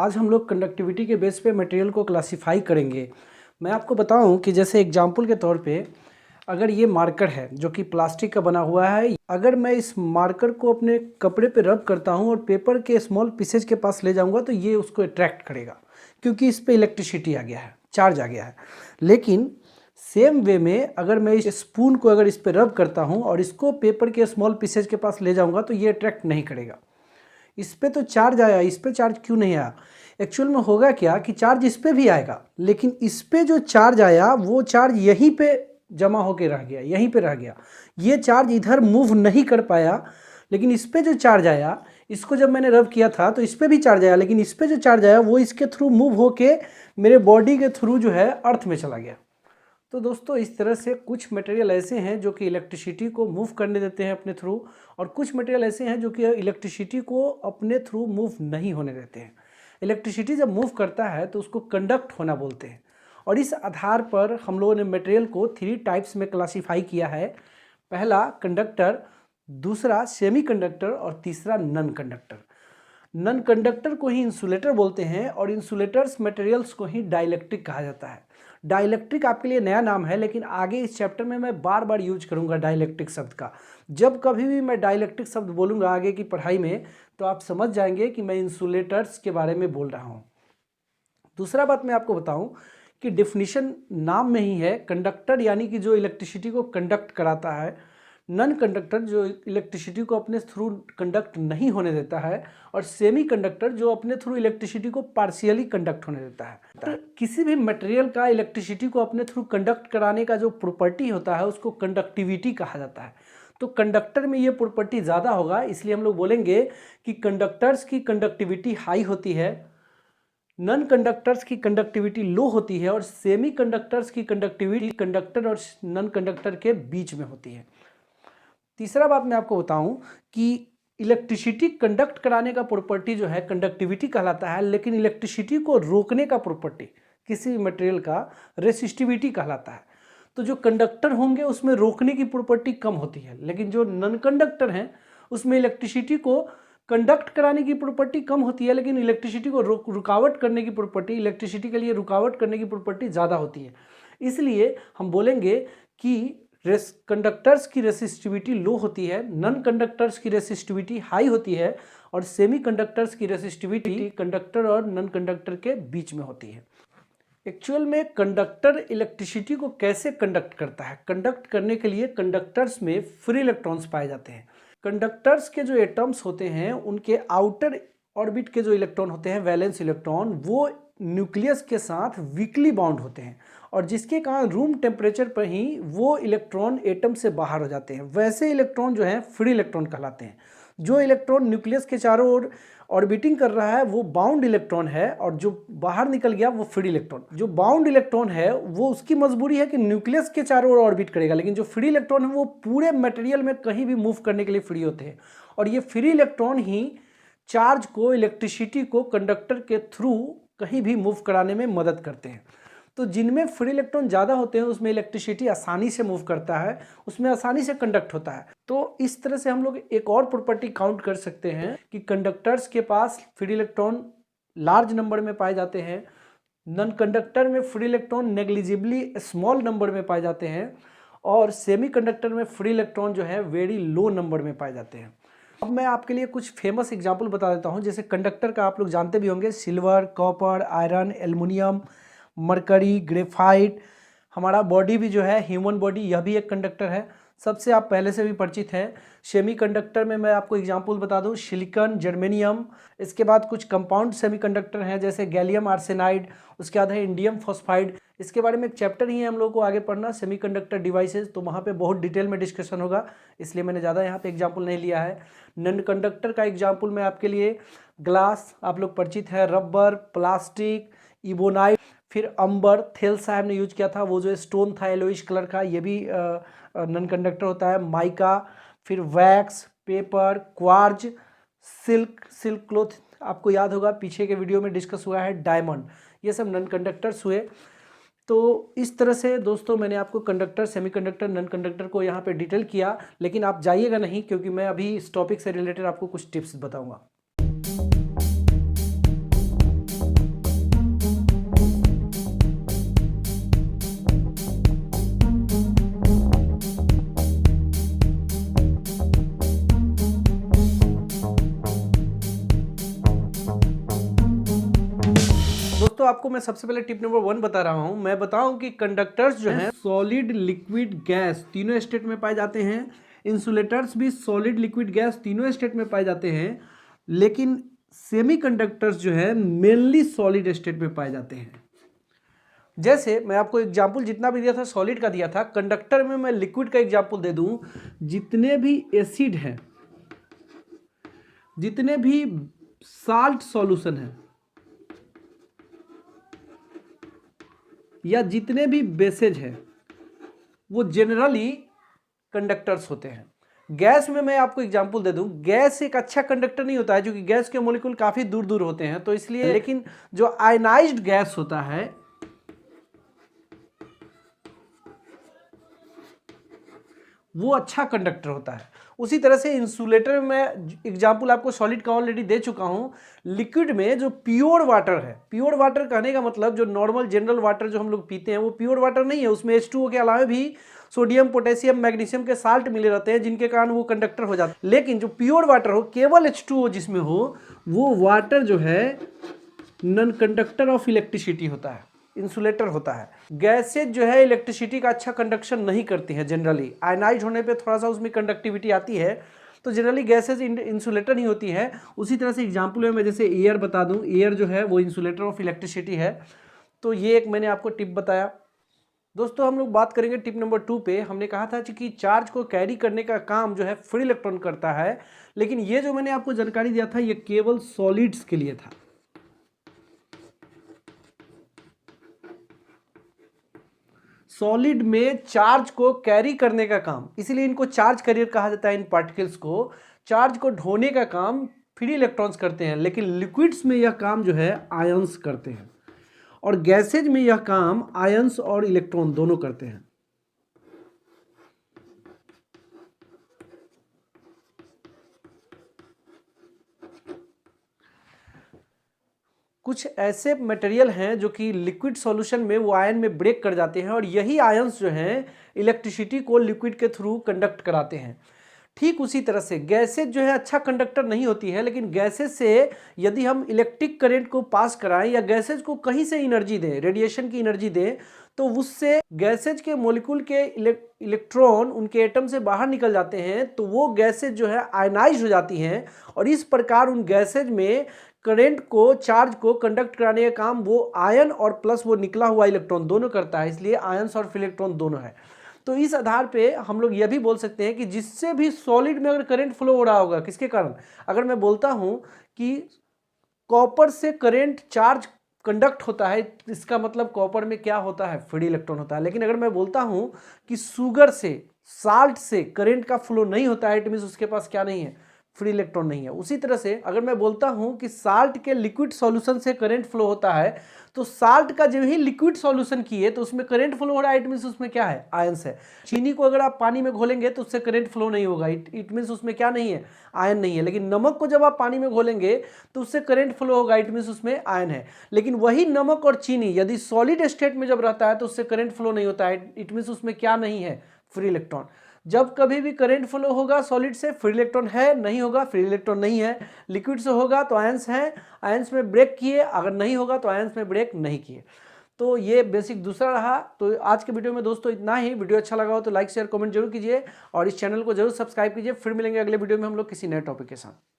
आज हम लोग कंडक्टिविटी के बेस पे मटेरियल को क्लासिफाई करेंगे। मैं आपको बताऊं कि जैसे एग्जांपल के तौर पे अगर ये मार्कर है जो कि प्लास्टिक का बना हुआ है, अगर मैं इस मार्कर को अपने कपड़े पे रब करता हूं और पेपर के स्मॉल पीसेज के पास ले जाऊंगा तो ये उसको अट्रैक्ट करेगा क्योंकि इस पे इलेक्ट्रिसिटी आ गया है, चार्ज आ गया है। लेकिन सेम वे में अगर मैं इस स्पून को अगर इस पे रब करता हूँ और इसको पेपर के स्मॉल पीसेज के पास ले जाऊँगा तो ये अट्रैक्ट नहीं करेगा। इस पे तो चार्ज आया, इस पे चार्ज क्यों नहीं आया? एक्चुअल में होगा क्या कि चार्ज इस पे भी आएगा, लेकिन इस पे जो चार्ज आया वो चार्ज यहीं पे जमा होके रह गया, यहीं पे रह गया। ये चार्ज इधर मूव नहीं कर पाया, लेकिन इस पे जो चार्ज आया, इसको जब मैंने रब किया था तो इस पे भी चार्ज आया, लेकिन इस पे जो चार्ज आया वो इसके थ्रू मूव होके मेरे बॉडी के थ्रू जो है अर्थ में चला गया। तो दोस्तों इस तरह से कुछ मटेरियल ऐसे हैं जो कि इलेक्ट्रिसिटी को मूव करने देते हैं अपने थ्रू, और कुछ मटेरियल ऐसे हैं जो कि इलेक्ट्रिसिटी को अपने थ्रू मूव नहीं होने देते हैं। इलेक्ट्रिसिटी जब मूव करता है तो उसको कंडक्ट होना बोलते हैं, और इस आधार पर हम लोगों ने मटेरियल को 3 टाइप्स में क्लासीफाई किया है। पहला कंडक्टर, दूसरा सेमी कंडक्टर और तीसरा नॉन कंडक्टर। नॉन कंडक्टर को ही इंसुलेटर बोलते हैं और इंसुलेटर्स मटेरियल्स को ही डाइलेक्ट्रिक कहा जाता है। डाइलेक्ट्रिक आपके लिए नया नाम है, लेकिन आगे इस चैप्टर में मैं बार बार यूज करूंगा डाइलेक्ट्रिक शब्द का। जब कभी भी मैं डाइलेक्ट्रिक शब्द बोलूंगा आगे की पढ़ाई में तो आप समझ जाएंगे कि मैं इंसुलेटर्स के बारे में बोल रहा हूं। दूसरा बात मैं आपको बताऊं कि डेफिनेशन नाम में ही है, कंडक्टर यानी कि जो इलेक्ट्रिसिटी को कंडक्ट कराता है, नॉन कंडक्टर जो इलेक्ट्रिसिटी को अपने थ्रू कंडक्ट नहीं होने देता है, और सेमी कंडक्टर जो अपने थ्रू इलेक्ट्रिसिटी को पार्शियली कंडक्ट होने देता है। तो किसी भी मटेरियल का इलेक्ट्रिसिटी को अपने थ्रू कंडक्ट कराने का जो प्रॉपर्टी होता है उसको कंडक्टिविटी कहा जाता है। तो कंडक्टर में ये प्रॉपर्टी ज़्यादा होगा, इसलिए हम लोग बोलेंगे कि कंडक्टर्स की कंडक्टिविटी हाई होती है, नॉन कंडक्टर्स की कंडक्टिविटी लो होती है, और सेमी कंडक्टर्स की कंडक्टिविटी कंडक्टर और नॉन कंडक्टर के बीच में होती है। तीसरा बात मैं आपको बताऊं कि इलेक्ट्रिसिटी कंडक्ट कराने का प्रॉपर्टी जो है कंडक्टिविटी कहलाता है, लेकिन इलेक्ट्रिसिटी को रोकने का प्रॉपर्टी किसी भी मटेरियल का रेसिस्टिविटी कहलाता है। तो जो कंडक्टर होंगे उसमें रोकने की प्रॉपर्टी कम होती है, लेकिन जो नॉन कंडक्टर हैं उसमें इलेक्ट्रिसिटी को कंडक्ट कराने की प्रॉपर्टी कम होती है, लेकिन इलेक्ट्रिसिटी को रुकावट करने की प्रॉपर्टी, इलेक्ट्रिसिटी के लिए रुकावट करने की प्रॉपर्टी ज़्यादा होती है। इसलिए हम बोलेंगे कि कंडक्टर्स की रेसिस्टिविटी लो होती है, नॉन कंडक्टर्स की रेसिस्टिविटी हाई होती है, और सेमी कंडक्टर्स की रेसिस्टिविटी कंडक्टर और नॉन कंडक्टर के बीच में होती है। एक्चुअल में कंडक्टर इलेक्ट्रिसिटी को कैसे कंडक्ट करता है? कंडक्ट करने के लिए कंडक्टर्स में फ्री इलेक्ट्रॉन्स पाए जाते हैं। कंडक्टर्स के जो एटम्स होते हैं उनके आउटर ऑर्बिट के जो इलेक्ट्रॉन होते हैं, वैलेंस इलेक्ट्रॉन, वो न्यूक्लियस के साथ वीकली बाउंड होते हैं, और जिसके कारण रूम टेम्परेचर पर ही वो इलेक्ट्रॉन एटम से बाहर हो जाते हैं। वैसे इलेक्ट्रॉन जो हैं फ्री इलेक्ट्रॉन कहलाते हैं। जो इलेक्ट्रॉन न्यूक्लियस के चारों ओर ऑर्बिटिंग कर रहा है वो बाउंड इलेक्ट्रॉन है, और जो बाहर निकल गया वो फ्री इलेक्ट्रॉन। जो बाउंड इलेक्ट्रॉन है वो उसकी मजबूरी है कि न्यूक्लियस के चारों ओर ऑर्बिट करेगा, लेकिन जो फ्री इलेक्ट्रॉन है वो पूरे मटेरियल में कहीं भी मूव करने के लिए फ्री होते हैं, और ये फ्री इलेक्ट्रॉन ही चार्ज को, इलेक्ट्रिसिटी को कंडक्टर के थ्रू कहीं भी मूव कराने में मदद करते हैं। तो जिनमें फ्री इलेक्ट्रॉन ज़्यादा होते हैं उसमें इलेक्ट्रिसिटी आसानी से मूव करता है, उसमें आसानी से कंडक्ट होता है। तो इस तरह से हम लोग एक और प्रॉपर्टी काउंट कर सकते हैं कि कंडक्टर्स के पास फ्री इलेक्ट्रॉन लार्ज नंबर में पाए जाते हैं, नॉन कंडक्टर में free electron negligibly small number में पाए जाते हैं, और सेमी कंडक्टर में फ्री इलेक्ट्रॉन जो है वेरी लो नंबर में पाए जाते हैं। अब मैं आपके लिए कुछ फेमस एग्जाम्पल बता देता हूँ। जैसे कंडक्टर का आप लोग जानते भी होंगे, silver, copper, iron, aluminium, mercury, graphite. हमारा बॉडी भी जो है, ह्यूमन बॉडी, यह भी एक कंडक्टर है, सबसे आप पहले से भी परिचित हैं। सेमी कंडक्टर में मैं आपको एग्जांपल बता दूं, सिलिकॉन, जर्मेनियम। इसके बाद कुछ कंपाउंड सेमी कंडक्टर हैं जैसे गैलियम आर्सेनाइड, उसके बाद है इंडियम फॉस्फाइड। इसके बारे में एक चैप्टर ही है हम लोग को आगे पढ़ना, सेमी कंडक्टर डिवाइसेज, तो वहाँ पे बहुत डिटेल में डिस्कशन होगा, इसलिए मैंने ज़्यादा यहाँ पे एग्जाम्पल नहीं लिया है। नॉन कंडक्टर का एग्जाम्पल मैं आपके लिए ग्लास, आप लोग परिचित है, रबर, प्लास्टिक, इबोनाइट, फिर अंबर, थेल साहब ने यूज किया था, वो जो स्टोन था येलोइश कलर का, ये भी नॉन कंडक्टर होता है। माइका, फिर wax, paper, quartz, silk cloth, आपको याद होगा पीछे के वीडियो में डिस्कस हुआ है, डायमंड, ये सब नॉन कंडक्टर्स हुए। तो इस तरह से दोस्तों मैंने आपको कंडक्टर, सेमीकंडक्टर, नॉन कंडक्टर को यहाँ पे डिटेल किया, लेकिन आप जाइएगा नहीं क्योंकि मैं अभी इस टॉपिक से रिलेटेड आपको कुछ टिप्स बताऊँगा। दोस्तों आपको मैं सबसे पहले टिप नंबर 1 बता रहा हूं। मैं बताऊं कि कंडक्टर्स जो हैं सॉलिड, लिक्विड, गैस तीनों स्टेट में पाए जाते हैं। इंसुलेटर्स भी सॉलिड, लिक्विड, गैस तीनों स्टेट में पाए जाते हैं, लेकिन सेमीकंडक्टर्स जो है मेनली सॉलिड स्टेट में पाए जाते हैं। जैसे मैं आपको एग्जाम्पल जितना भी दिया था सॉलिड का दिया था, कंडक्टर में मैं लिक्विड का एग्जाम्पल दे दूं। जितने भी एसिड हैं, जितने भी साल्ट सॉल्यूशन है, या जितने भी बेसेज हैं, वो जनरली कंडक्टर्स होते हैं। गैस में मैं आपको एग्जांपल दे दूं, गैस एक अच्छा कंडक्टर नहीं होता है, क्योंकि गैस के मॉलिक्यूल काफी दूर दूर होते हैं, तो इसलिए। लेकिन जो आयनाइज्ड गैस होता है वो अच्छा कंडक्टर होता है। उसी तरह से इंसुलेटर में मैं एग्जांपल आपको सॉलिड का ऑलरेडी दे चुका हूं। लिक्विड में जो प्योर वाटर है, प्योर वाटर कहने का मतलब जो नॉर्मल जनरल वाटर जो हम लोग पीते हैं वो प्योर वाटर नहीं है, उसमें H2O के अलावा भी सोडियम, पोटेशियम, मैग्नीशियम के साल्ट मिले रहते हैं, जिनके कारण वो कंडक्टर हो जाता है। लेकिन जो प्योर वाटर हो, केवल H2O जिसमें हो, वो वाटर जो है नॉन कंडक्टर ऑफ इलेक्ट्रिसिटी होता है, इंसुलेटर होता है। गैसेज जो है इलेक्ट्रिसिटी का अच्छा कंडक्शन नहीं करती हैं जनरली। आयनाइज होने पे थोड़ा सा उसमें कंडक्टिविटी आती है, तो जनरली गैसेज इंसुलेटर नहीं होती है। उसी तरह से एग्जांपल में मैं जैसे एयर बता दूं, एयर जो है वो इंसुलेटर ऑफ इलेक्ट्रिसिटी है। तो ये एक मैंने आपको टिप बताया। दोस्तों हम लोग बात करेंगे टिप नंबर 2 पे। हमने कहा था कि चार्ज को कैरी करने का काम जो है फ्री इलेक्ट्रॉन करता है, लेकिन ये जो मैंने आपको जानकारी दिया था ये केवल सॉलिड्स के लिए था। सॉलिड में चार्ज को कैरी करने का काम, इसीलिए इनको चार्ज कैरियर कहा जाता है। इन पार्टिकल्स को, चार्ज को ढोने का काम फ्री इलेक्ट्रॉन्स करते हैं, लेकिन लिक्विड्स में यह काम जो है आयंस करते हैं, और गैसेज में यह काम आयंस और इलेक्ट्रॉन दोनों करते हैं। कुछ ऐसे मटेरियल हैं जो कि लिक्विड सॉल्यूशन में वो आयन में ब्रेक कर जाते हैं, और यही आयंस जो हैं इलेक्ट्रिसिटी को लिक्विड के थ्रू कंडक्ट कराते हैं। ठीक उसी तरह से गैसेज जो है अच्छा कंडक्टर नहीं होती है, लेकिन गैसेज से यदि हम इलेक्ट्रिक करंट को पास कराएं या गैसेज को कहीं से एनर्जी दें, रेडिएशन की एनर्जी दें, तो उससे गैसेज के मॉलिक्यूल के इलेक्ट्रॉन उनके एटम से बाहर निकल जाते हैं, तो वो गैसेज जो है आयनाइज हो जाती हैं, और इस प्रकार उन गैसेज में करंट को, चार्ज को कंडक्ट कराने का काम वो आयन और प्लस वो निकला हुआ इलेक्ट्रॉन दोनों करता है। इसलिए आयंस और इलेक्ट्रॉन दोनों है। तो इस आधार पे हम लोग यह भी बोल सकते हैं कि जिससे भी सॉलिड में अगर करंट फ्लो हो रहा होगा, किसके कारण, अगर मैं बोलता हूं कि कॉपर से करंट चार्ज कंडक्ट होता है, इसका मतलब कॉपर में क्या होता है, फ्री इलेक्ट्रॉन होता है। लेकिन अगर मैं बोलता हूं कि शुगर से, साल्ट से करंट का फ्लो नहीं होता है, इट मींस उसके पास क्या नहीं है, फ्री इलेक्ट्रॉन नहीं है। उसी तरह से अगर मैं बोलता हूं कि साल्ट के लिक्विड सॉल्यूशन से करंट फ्लो होता है, तो साल्ट का जब ही लिक्विड सॉल्यूशन किए तो उसमें करंट फ्लो हो रहा है, इट मींस उसमें क्या है, आयंस है। चीनी को अगर आप पानी में घोलेंगे तो उससे करंट फ्लो नहीं होगा, इट मींस उसमें क्या नहीं है, आयन नहीं है। लेकिन नमक को जब आप पानी में घोलेंगे तो उससे करंट फ्लो होगा, इट मींस उसमें आयन है। लेकिन वही नमक और चीनी यदि सॉलिड स्टेट में जब रहता है तो उससे करंट फ्लो नहीं होता है, इट मींस उसमें क्या नहीं है, फ्री इलेक्ट्रॉन। जब कभी भी करंट फ्लो होगा सॉलिड से, फ्री इलेक्ट्रॉन है, नहीं होगा, फ्री इलेक्ट्रॉन नहीं है। लिक्विड से होगा तो आयंस हैं, आयंस में ब्रेक किए, अगर नहीं होगा तो आयंस में ब्रेक नहीं किए। तो ये बेसिक दूसरा रहा। तो आज के वीडियो में दोस्तों इतना ही। वीडियो अच्छा लगा हो तो लाइक, शेयर, कमेंट जरूर कीजिए, और इस चैनल को जरूर सब्सक्राइब कीजिए। फिर मिलेंगे अगले वीडियो में हम लोग किसी नए टॉपिक के साथ।